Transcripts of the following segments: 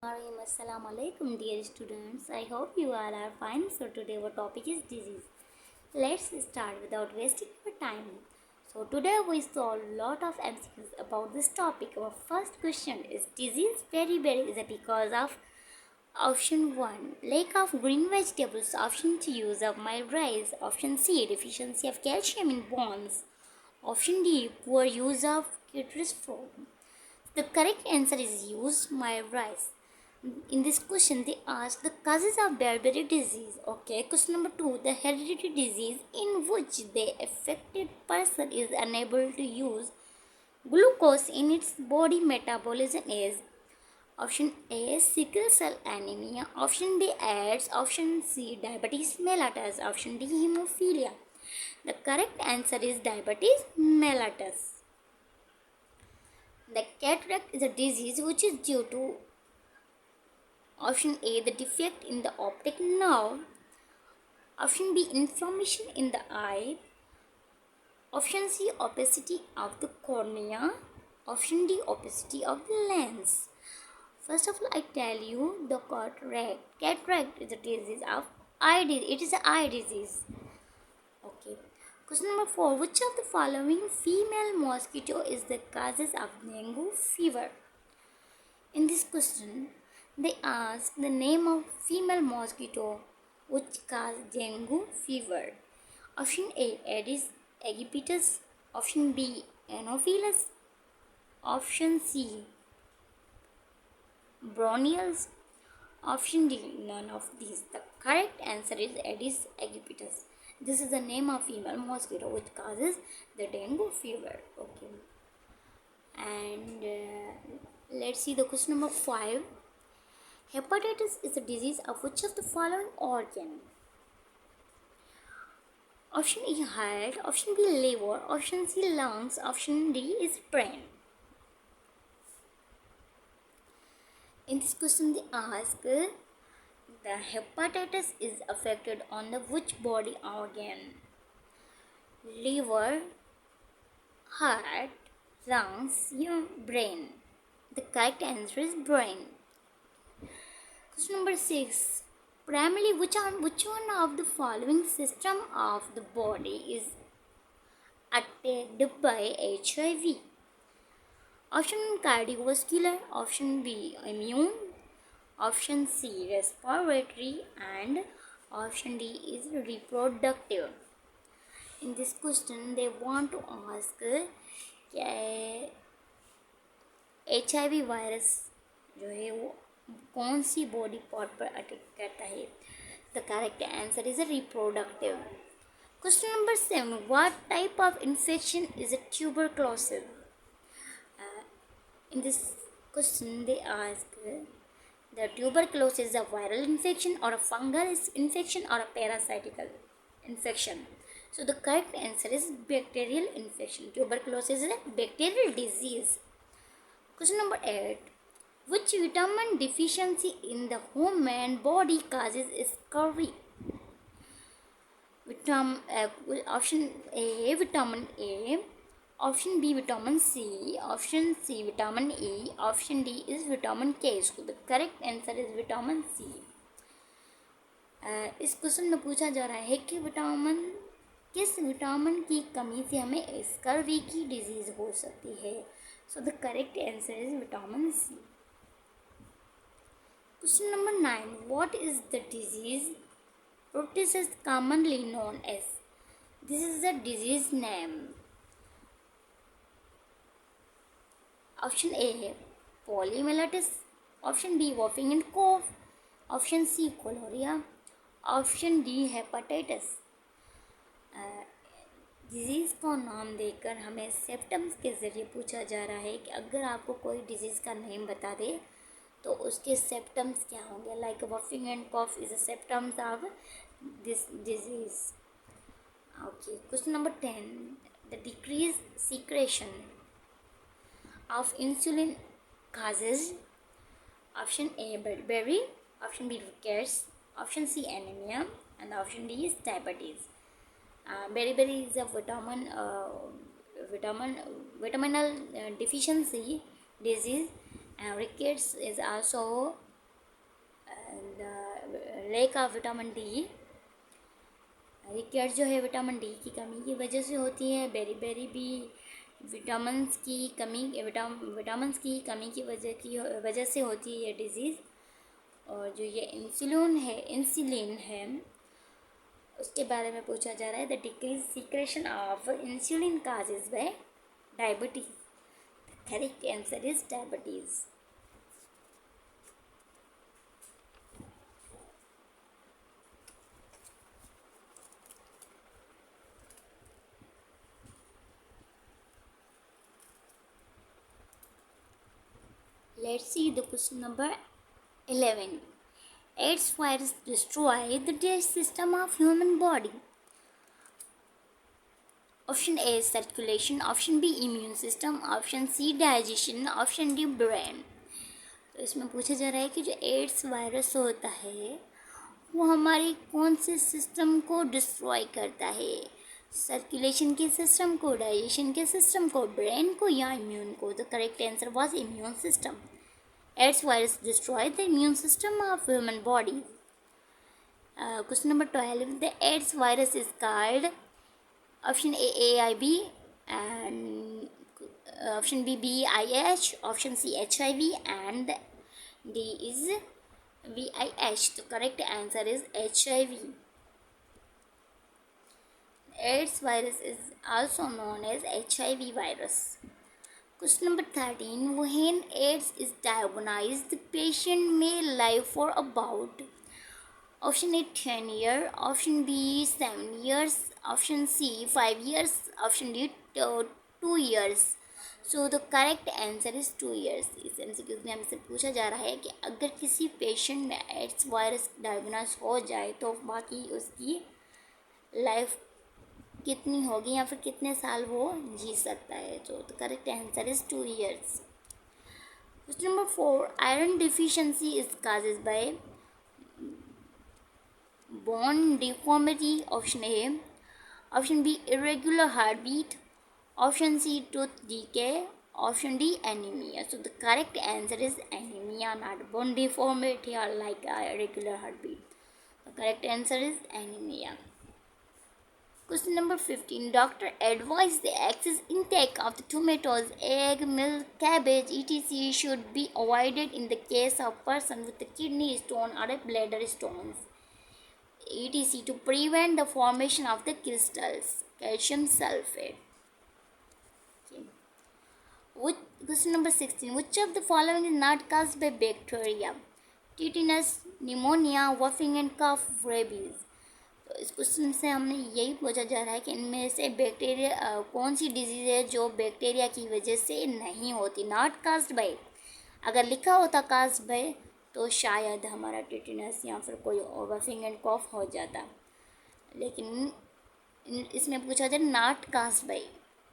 Assalamu alaikum, dear students. I hope you all are fine. So today our topic is disease. Let's start without wasting our time. So today we saw a lot of MCQs about this topic. Our first question is disease very is it because of option 1 lack of green vegetables, option 2 use of mild rice, option C deficiency of calcium in bones, option D poor use of citrus fruit. The correct answer is use mild rice. In this question, they ask the causes of Beriberi disease. Okay, question number 2, the hereditary disease in which the affected person is unable to use glucose in its body metabolism is option A sickle cell anemia, option B AIDS, option C diabetes mellitus, option D hemophilia. The correct answer is diabetes mellitus. The cataract is a disease which is due to option A the defect in the optic nerve, option B inflammation in the eye, option C opacity of the cornea, option D opacity of the lens. First of all, I tell you the cataract. Cataract is a disease of eye disease. It is an eye disease. Okay. Question number 4. Which of the following female mosquito is the causes of dengue fever? In this question, they ask the name of female mosquito which cause dengue fever. Option A Aedes aegyptus, option B Anopheles, option C Bronials, option D none of these. The correct answer is Aedes aegyptus. This is the name of female mosquito which causes the dengue fever. Okay, and let's see the question number 5. Hepatitis is a disease of which of the following organ? Option E heart, option B liver, option C lungs, option D is brain. In this question they ask the hepatitis is affected on the which body organ? Liver, heart, lungs, your brain. The correct answer is brain. Question number 6. Primarily, which one of the following system of the body is attacked by HIV? Option cardiovascular, option B immune, option C respiratory, and option D is reproductive. In this question, they want to ask HIV virus जो है वो कौन सी body part पर attack करता है? The correct answer is a reproductive. Question number 7. What type of infection is a tuberculosis? In this question they ask the tuberculosis is a viral infection or a fungal infection or a parasitical infection. So the correct answer is bacterial infection. Tuberculosis is a bacterial disease. Question number 8. Which vitamin deficiency in the human body causes scurvy? Option A vitamin A, option B vitamin C, option C vitamin E, option D is vitamin K. So the correct answer is vitamin C. इस question में पूछा जा रहा है कि किस vitamin की कमी से हमें स्कर्वी की डिजीज हो सकती है. So the correct answer is vitamin C. Question number 9. What is the disease Protis is commonly known as? This is the disease name. Option A polymyelitis, option B coughing and cough, option C cholera, option D hepatitis. Disease को नाम देकर हमें symptoms के ज़रिए पूछा जा रहा है कि अगर आपको कोई डिजीज़ का नेम बता दे तो उसके सिम्टम्स क्या होंगे. Like whooping and cough is a symptoms of this disease. Okay, question number 10. The decrease secretion of insulin causes option A beriberi, option B rickets, option C anemia, and option D is diabetes. Beriberi is a vitaminal deficiency disease, and rickets is also lack of vitamin D, rickets जो है vitamin D की कमी की वजह से होती है। Berry भी विटामिन्स की कमी की वजह से होती है ये डिज़ीज़। और जो ये इंसुलिन है उसके बारे में पूछा जा रहा है। The decrease secretion of insulin causes by diabetes. Correct answer is diabetes. Let's see the question number 11. AIDS virus destroy the digestive system of human body. Option A circulation, option B immune system, option C digestion, option D brain. तो इसमें पूछा जा रहा है कि जो AIDS virus होता है वो हमारी कौन से सिस्टम को डिस्ट्रॉय करता है, सर्कुलेशन के सिस्टम को, डाइजेशन के सिस्टम को, ब्रेन को या इम्यून को। The correct answer was immune system. AIDS virus destroy the immune system of human body. Question number 12. The AIDS virus is called option A AIV, and option B BIH, option C HIV, and D is VIH. The correct answer is HIV. AIDS virus is also known as HIV virus. Question number 13. When AIDS is diagnosed, the patient may live for about option A 10 years, option B 7 years, option C 5 years, option D 2 years. So the correct answer is 2 years. इस MCQ में हमसे पूछा जा रहा है कि अगर किसी पेशेंट में एड्स वायरस डायग्नोस हो जाए तो बाकी उसकी लाइफ कितनी होगी या फिर कितने साल वो जी सकता है। तो the correct answer is 2 years. Question number 4. Iron deficiency is caused by bone deformity. Option A, option B irregular heartbeat, option C tooth decay, option D anemia. So the correct answer is anemia, not bone deformity or like a irregular heartbeat. The correct answer is anemia. Question number 15. Doctor advised the excess intake of the tomatoes, egg, milk, cabbage, etc. should be avoided in the case of person with a kidney stone or a bladder stones, etc. to prevent the formation of the crystals, calcium sulfate. Okay. Question number 16. Which of the following is not caused by bacteria? Tetanus, pneumonia, whooping and cough, rabies. तो इस question से हमें यही पूछा जा रहा है कि इनमें से बैक्टीरिया कौन सी डिजीज़ है जो बैक्टीरिया की वजह से नहीं होती, नॉट कास्ड बाय। अगर लिखा होता कास्ड बाय तो शायद हमारा टेटिनस या फिर कोई वफिंग एंड कॉफ हो जाता, लेकिन इसमें पूछा जाए नॉट कास्ड बाय,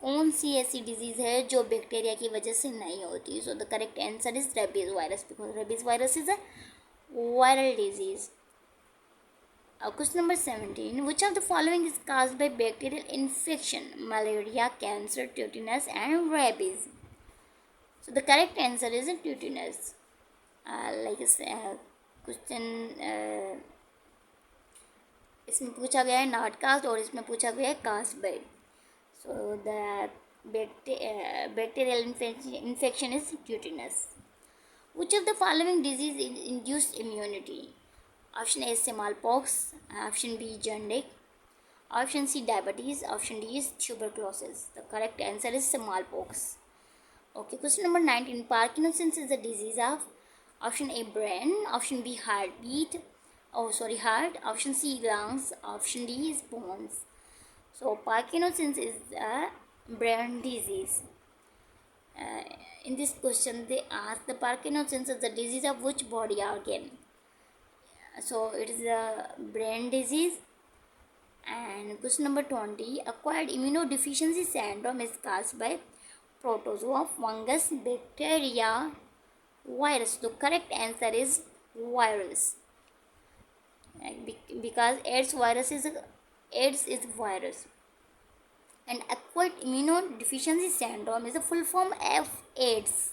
कौन सी ऐसी डिजीज़ है जो बैक्टीरिया की वजह से नहीं होती। सो the correct answer is rabies virus, because rabies virus is a viral disease. Question number 17. Which of the following is caused by bacterial infection? Malaria, cancer, tetanus, and rabies. So the correct answer is tetanus. Question इसमें पूछा गया है not cast और इसमें पूछा गया है caused by. So the bacterial infection is tetanus. Which of the following disease induced immunity? Option A smallpox, option B jaundice, option C diabetes, option D is tuberculosis. The correct answer is smallpox. Okay, question number 19. Parkinson's is a disease of option A brain, option B heart, option C lungs, option D is bones. So Parkinson's is a brain disease. In this question they ask the Parkinson's is the disease of which body organ? So it is a brain disease. And question number 20. Acquired immunodeficiency syndrome is caused by protozoa, fungus, bacteria, virus. The correct answer is virus, because AIDS is virus. And acquired immunodeficiency syndrome is a full form of AIDS.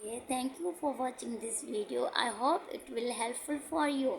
Okay, thank you for watching this video. I hope it will helpful for you.